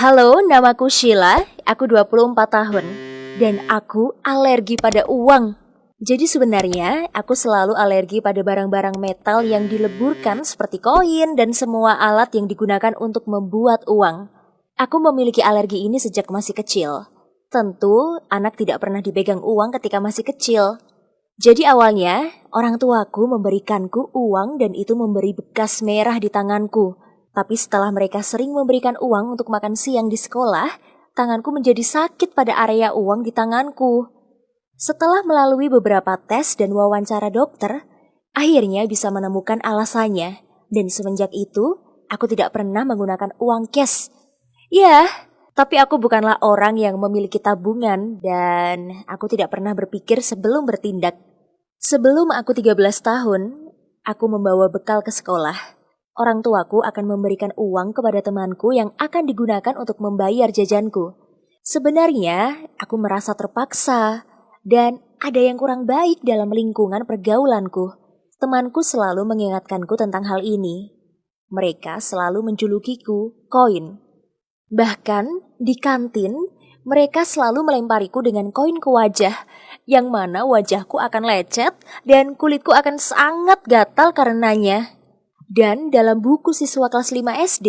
Halo, namaku Sheila, aku 24 tahun, dan aku alergi pada uang. Jadi sebenarnya aku selalu alergi pada barang-barang metal yang dileburkan seperti koin dan semua alat yang digunakan untuk membuat uang. Aku memiliki alergi ini sejak masih kecil. Tentu, anak tidak pernah dipegang uang ketika masih kecil. Jadi awalnya, orang tuaku memberikanku uang dan itu memberi bekas merah di tanganku. Tapi setelah mereka sering memberikan uang untuk makan siang di sekolah, tanganku menjadi sakit pada area uang di tanganku. Setelah melalui beberapa tes dan wawancara dokter, akhirnya bisa menemukan alasannya. Dan semenjak itu, aku tidak pernah menggunakan uang cash. Ya, tapi aku bukanlah orang yang memiliki tabungan dan aku tidak pernah berpikir sebelum bertindak. Sebelum aku 13 tahun, aku membawa bekal ke sekolah. Orang tuaku akan memberikan uang kepada temanku yang akan digunakan untuk membayar jajanku. Sebenarnya, aku merasa terpaksa dan ada yang kurang baik dalam lingkungan pergaulanku. Temanku selalu mengingatkanku tentang hal ini. Mereka selalu menjulukiku koin. Bahkan di kantin, mereka selalu melempariku dengan koin ke wajah, yang mana wajahku akan lecet dan kulitku akan sangat gatal karenanya. Dan dalam buku siswa kelas 5 SD,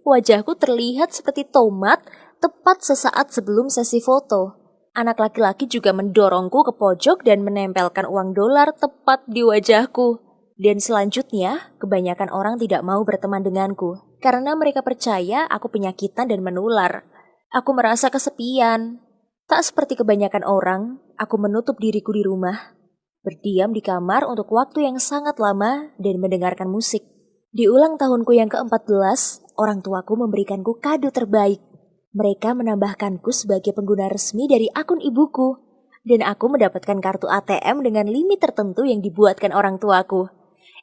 wajahku terlihat seperti tomat tepat sesaat sebelum sesi foto. Anak laki-laki juga mendorongku ke pojok dan menempelkan uang dolar tepat di wajahku. Dan selanjutnya, kebanyakan orang tidak mau berteman denganku karena mereka percaya aku penyakitan dan menular. Aku merasa kesepian. Tak seperti kebanyakan orang, aku menutup diriku di rumah, berdiam di kamar untuk waktu yang sangat lama dan mendengarkan musik. Di ulang tahunku yang ke-14, orang tuaku memberikanku kado terbaik. Mereka menambahkanku sebagai pengguna resmi dari akun ibuku. Dan aku mendapatkan kartu ATM dengan limit tertentu yang dibuatkan orang tuaku.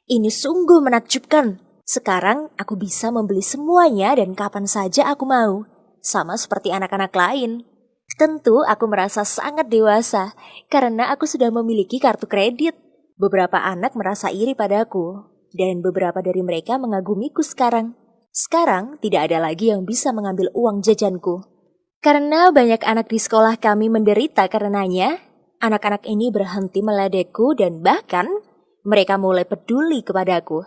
Ini sungguh menakjubkan. Sekarang aku bisa membeli semuanya dan kapan saja aku mau. Sama seperti anak-anak lain. Tentu aku merasa sangat dewasa karena aku sudah memiliki kartu kredit. Beberapa anak merasa iri padaku. Dan beberapa dari mereka mengagumiku sekarang. Sekarang tidak ada lagi yang bisa mengambil uang jajanku. Karena banyak anak di sekolah kami menderita karenanya, anak-anak ini berhenti meledekku dan bahkan mereka mulai peduli kepadaku.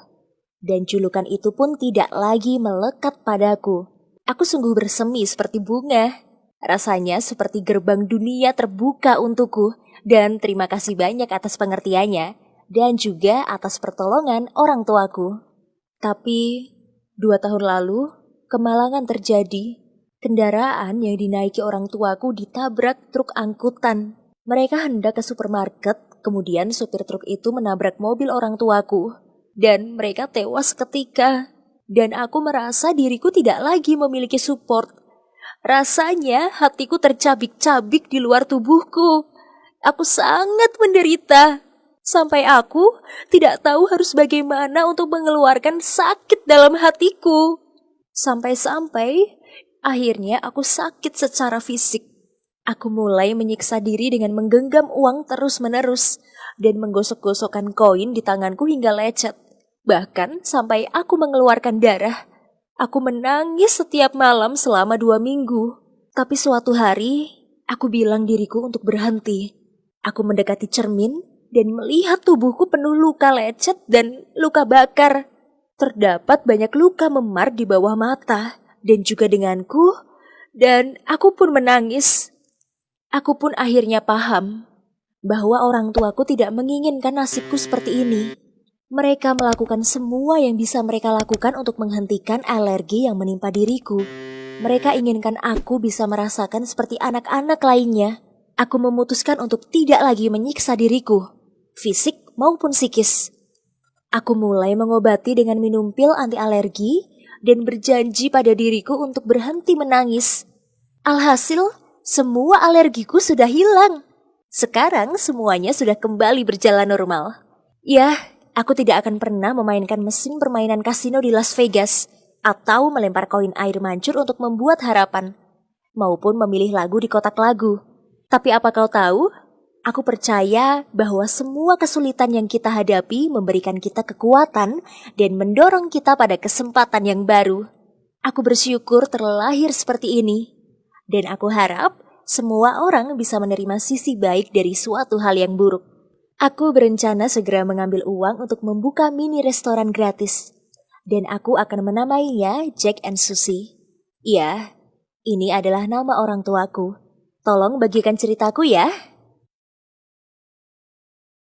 Dan julukan itu pun tidak lagi melekat padaku. Aku sungguh bersemi seperti bunga. Rasanya seperti gerbang dunia terbuka untukku. Dan terima kasih banyak atas pengertiannya. Dan juga atas pertolongan orang tuaku. Tapi 2 tahun lalu, kemalangan terjadi. Kendaraan yang dinaiki orang tuaku ditabrak truk angkutan. Mereka hendak ke supermarket, kemudian supir truk itu menabrak mobil orang tuaku. Dan mereka tewas seketika. Dan aku merasa diriku tidak lagi memiliki support. Rasanya hatiku tercabik-cabik di luar tubuhku. Aku sangat menderita. Sampai aku tidak tahu harus bagaimana untuk mengeluarkan sakit dalam hatiku. Sampai-sampai akhirnya aku sakit secara fisik. Aku mulai menyiksa diri dengan menggenggam uang terus-menerus dan menggosok-gosokkan koin di tanganku hingga lecet. Bahkan sampai aku mengeluarkan darah. Aku menangis setiap malam selama 2 minggu. Tapi suatu hari, aku bilang diriku untuk berhenti. Aku mendekati cermin dan melihat tubuhku penuh luka lecet dan luka bakar. Terdapat banyak luka memar di bawah mata dan juga denganku, dan aku pun menangis. Aku pun akhirnya paham bahwa orang tuaku tidak menginginkan nasibku seperti ini. Mereka melakukan semua yang bisa mereka lakukan untuk menghentikan alergi yang menimpa diriku. Mereka inginkan aku bisa merasakan seperti anak-anak lainnya. Aku memutuskan untuk tidak lagi menyiksa diriku, fisik maupun psikis. Aku mulai mengobati dengan minum pil anti alergi dan berjanji pada diriku untuk berhenti menangis. Alhasil, semua alergiku sudah hilang. Sekarang semuanya sudah kembali berjalan normal. Ya, aku tidak akan pernah memainkan mesin permainan kasino di Las Vegas atau melempar koin air mancur untuk membuat harapan, maupun memilih lagu di kotak lagu. Tapi apa kau tahu? Aku percaya bahwa semua kesulitan yang kita hadapi memberikan kita kekuatan dan mendorong kita pada kesempatan yang baru. Aku bersyukur terlahir seperti ini. Dan aku harap semua orang bisa menerima sisi baik dari suatu hal yang buruk. Aku berencana segera mengambil uang untuk membuka mini restoran gratis. Dan aku akan menamainya Jack and Susie. Iya, ini adalah nama orang tuaku. Tolong bagikan ceritaku ya.